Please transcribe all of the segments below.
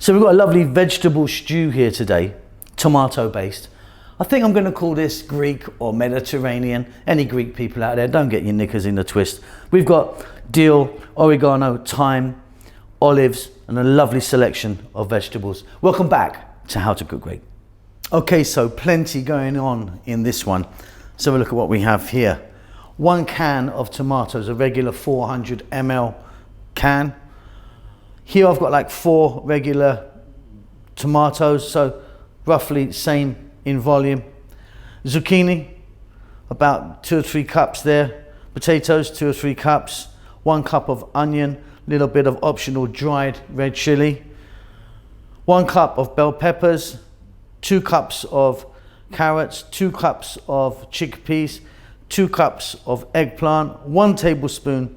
So we've got a lovely vegetable stew here today, tomato based. I think I'm going to call this Greek or Mediterranean. Any Greek people out there, don't get your knickers in the twist. We've got dill, oregano, thyme, olives, and a lovely selection of vegetables. Welcome back to How to Cook Greek. Okay, so plenty going on in this one. Let's have a look at what we have here. 1 can of tomatoes, a regular 400 ml can. Here I've got like 4 regular tomatoes, so roughly same in volume. Zucchini, about 2 or 3 cups there. Potatoes, 2 or 3 cups. 1 cup of onion, little bit of optional dried red chili. 1 cup of bell peppers, 2 cups of carrots, 2 cups of chickpeas, 2 cups of eggplant, 1 tablespoon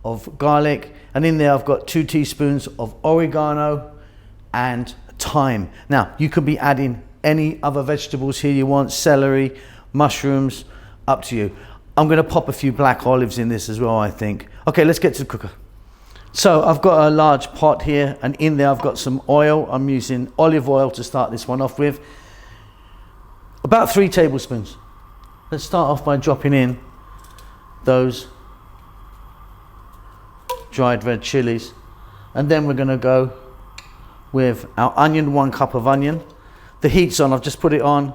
of garlic, and in there I've got 2 teaspoons of oregano and thyme. Now you could be adding any other vegetables here you want, celery, mushrooms, up to you. I'm going to pop a few black olives in this as well, I think. Okay, let's get to the cooker. So I've got a large pot here, and in there I've got some oil. I'm using olive oil to start this one off with. About 3 tablespoons. Let's start off by dropping in those dried red chilies, and then we're going to go with our onion, 1 cup of onion. The heat's on, I've just put it on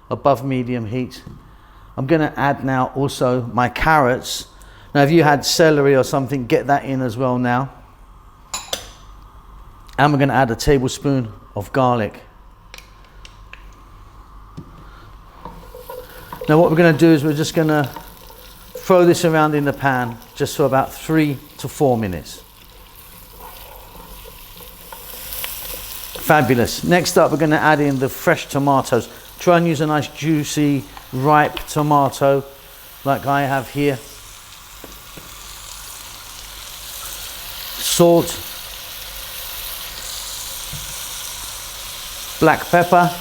above medium heat. I'm going to add now also my carrots. Now if you had celery or something, get that in as well now. And we're going to add a tablespoon of garlic. Now what we're going to do is we're just going to throw this around in the pan just for about 3 to 4 minutes. Fabulous. Next up, we're going to add in the fresh tomatoes. Try and use a nice juicy, ripe tomato like I have here. Salt, black pepper,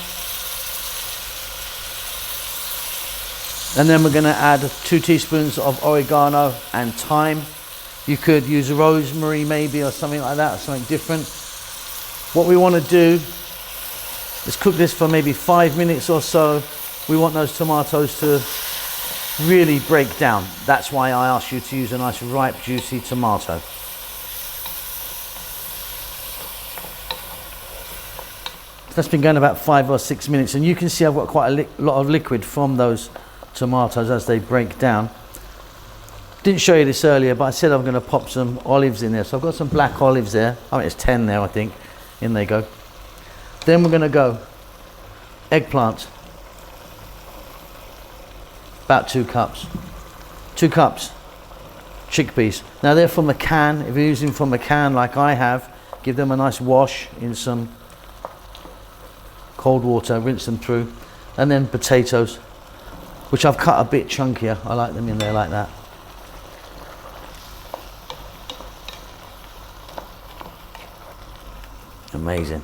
and then we're going to add 2 teaspoons of oregano and thyme. You could use rosemary maybe, or something like that, or something different. What we want to do is cook this for maybe 5 minutes or so. We want those tomatoes to really break down. That's why I asked you to use a nice ripe juicy tomato. That's been going about 5 or 6 minutes, and you can see I've got quite a lot of liquid from those tomatoes as they break down. Didn't show you this earlier, but I said I'm going to pop some olives in there, so I've got some black olives there. I mean, it's 10 there, I think. In they go. Then we're going to go eggplant, about 2 cups. 2 cups chickpeas. Now they're from a can. If you're using from a can like I have, give them a nice wash in some cold water, rinse them through. And then potatoes, which I've cut a bit chunkier. I like them in there like that. Amazing.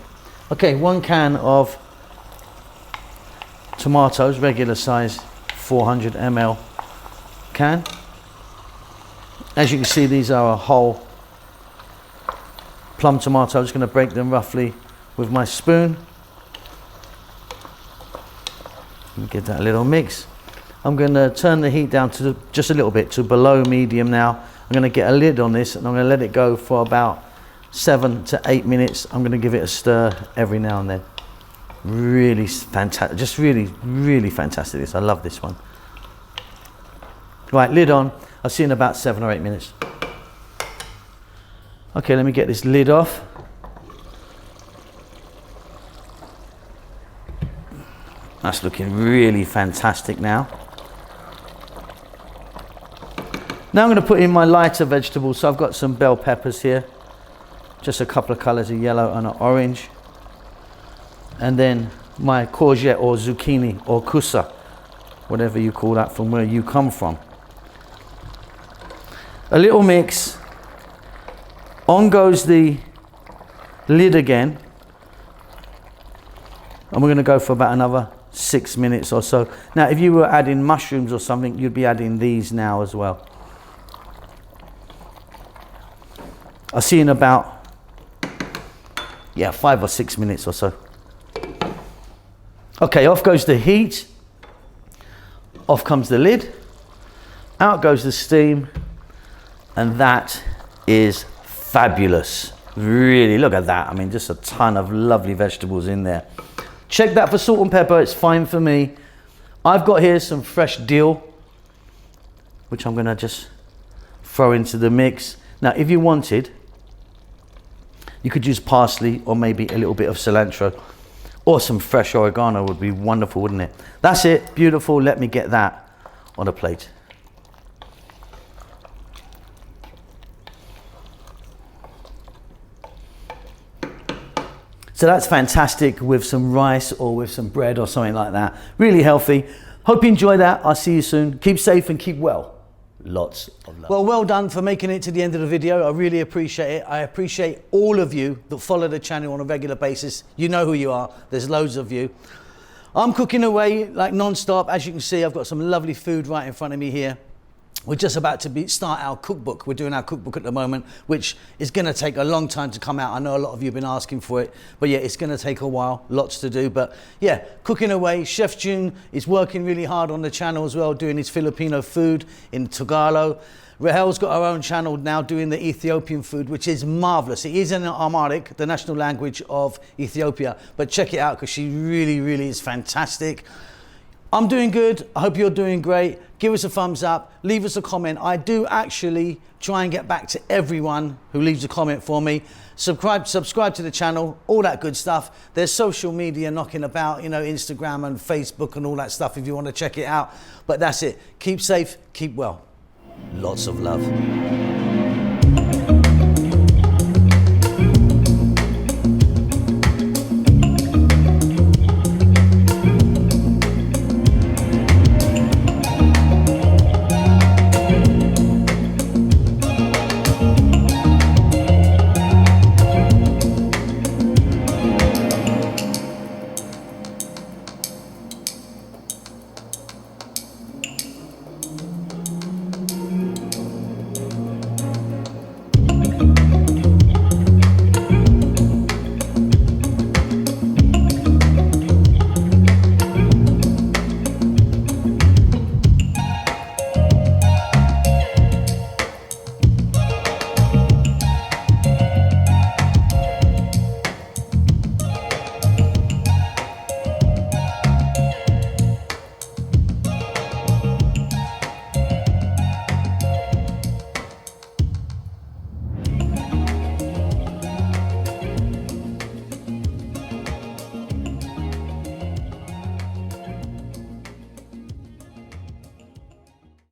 Okay, 1 can of tomatoes, regular size 400 ml can. As you can see, these are a whole plum tomato. I'm just going to break them roughly with my spoon. Get that little mix. I'm going to turn the heat down to just a little bit to below medium now. I'm going to get a lid on this, and I'm going to let it go for about 7 to 8 minutes. I'm going to give it a stir every now and then. Really fantastic, just really fantastic this. I love this one. Right, lid on. I'll see you in about 7 or 8 minutes. Okay, let me get this lid off. That's looking really fantastic now. Now I'm going to put in my lighter vegetables. So I've got some bell peppers here. Just a couple of colours of yellow and orange. And then my courgette or zucchini or kusa, whatever you call that from where you come from. A little mix. On goes the lid again. And we're going to go for about another 6 minutes or so. Now, if you were adding mushrooms or something, you'd be adding these now as well. I'll see you in about yeah, 5 or 6 minutes or so. Okay, off goes the heat. Off comes the lid. Out goes the steam. And that is fabulous. Really, look at that. I mean, just a ton of lovely vegetables in there. Check that for salt and pepper. It's fine for me. I've got here some fresh dill, which I'm going to just throw into the mix. Now, if you wanted, you could use parsley or maybe a little bit of cilantro, or some fresh oregano would be wonderful, wouldn't it? That's it. Beautiful. Let me get that on a plate. So that's fantastic with some rice or with some bread or something like that. Really healthy. Hope you enjoy that. I'll see you soon. Keep safe and keep well. Lots of love. Well done for making it to the end of the video. I really appreciate it. I appreciate all of you that follow the channel on a regular basis. You know who you are. There's loads of you. I'm cooking away like non-stop. As you can see, I've got some lovely food right in front of me here. We're just about to start our cookbook. We're doing our cookbook at the moment, which is going to take a long time to come out. I know a lot of you have been asking for it, but yeah, it's going to take a while, lots to do. But yeah, cooking away. Chef June is working really hard on the channel as well, doing his Filipino food in Tagalog. Rahel's got her own channel now doing the Ethiopian food, which is marvelous. It is in Amharic, the national language of Ethiopia, but check it out because she really, really is fantastic. I'm doing good. I hope you're doing great. Give us a thumbs up. Leave us a comment. I do actually try and get back to everyone who leaves a comment for me. Subscribe to the channel, all that good stuff. There's social media knocking about, you know, Instagram and Facebook and all that stuff if you want to check it out. But that's it. Keep safe, keep well. Lots of love.